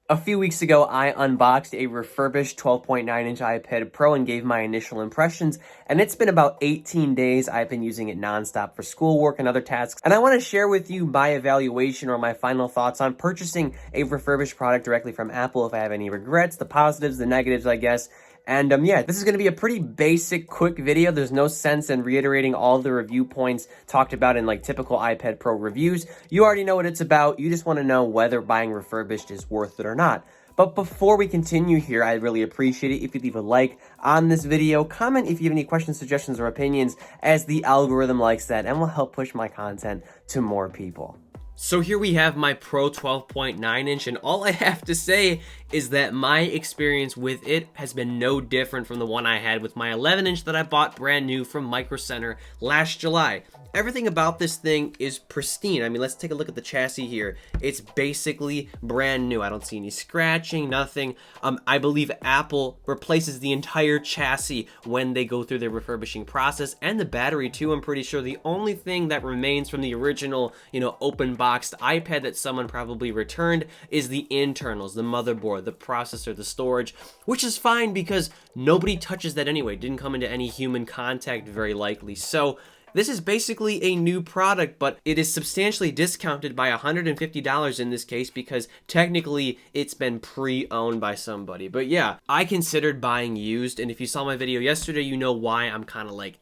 A few weeks ago, I unboxed a refurbished 12.9-inch iPad Pro and gave my initial impressions, and it's been about 18 days. I've been using it nonstop for schoolwork and other tasks, and I want to share with you my evaluation or my final thoughts on purchasing a refurbished product directly from Apple, if I have any regrets, the positives, the negatives, I guess. And yeah, this is going to be a pretty basic, quick video. There's no sense in reiterating all the review points talked about in like typical iPad Pro reviews. You already know what it's about. You just want to know whether buying refurbished is worth it or not. But before we continue here, I'd really appreciate it if you leave a like on this video, comment if you have any questions, suggestions, or opinions, as the algorithm likes that and will help push my content to more people. So here we have my Pro 12.9-inch, and all I have to say is that my experience with it has been no different from the one I had with my 11-inch that I bought brand new from Micro Center last July. Everything about this thing is pristine. I mean, let's take a look at the chassis here. It's basically brand new. I don't see any scratching, nothing. I believe Apple replaces the entire chassis when they go through their refurbishing process, and the battery too. I'm pretty sure the only thing that remains from the original, open boxed iPad that someone probably returned is the internals, the motherboard, the processor, the storage, which is fine because nobody touches that anyway. It didn't come into any human contact very likely. So this is basically a new product, but it is substantially discounted by $150 in this case because technically it's been pre-owned by somebody. But yeah, I considered buying used, and if you saw my video yesterday, you know why I'm kind of like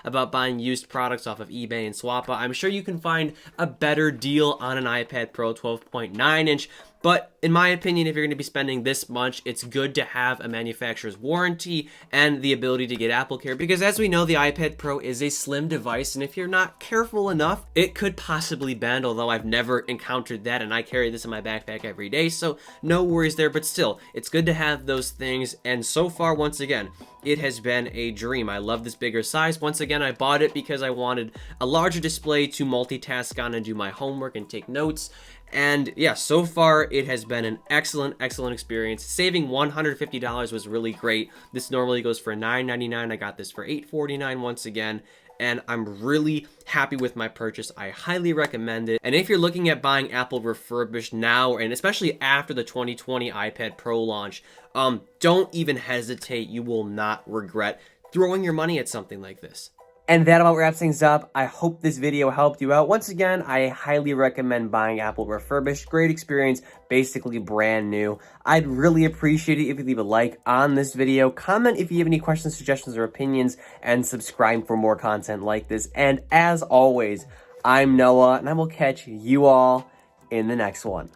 about buying used products off of eBay and Swappa. I'm sure you can find a better deal on an iPad Pro 12.9-inch. But in my opinion, if you're going to be spending this much, it's good to have a manufacturer's warranty and the ability to get AppleCare, because as we know, the iPad Pro is a slim device, and if you're not careful enough, it could possibly bend, although I've never encountered that, and I carry this in my backpack every day, so no worries there. But still, it's good to have those things, and so far, once again, it has been a dream. I love this bigger size. Once again, I bought it because I wanted a larger display to multitask on and do my homework and take notes. And yeah, so far it has been an excellent experience. Saving $150 was really great. This normally goes for $9.99. I got this for $8.49 once again, and I'm really happy with my purchase. I highly recommend it. And if you're looking at buying Apple refurbished now, and especially after the 2020 iPad Pro launch, don't even hesitate. You will not regret throwing your money at something like this. And that about wraps things up. I hope this video helped you out. Once again, I highly recommend buying Apple refurbished. Great experience, basically brand new. I'd really appreciate it if you leave a like on this video, comment if you have any questions, suggestions, or opinions, and subscribe for more content like this. And as always, I'm Noah, and I will catch you all in the next one.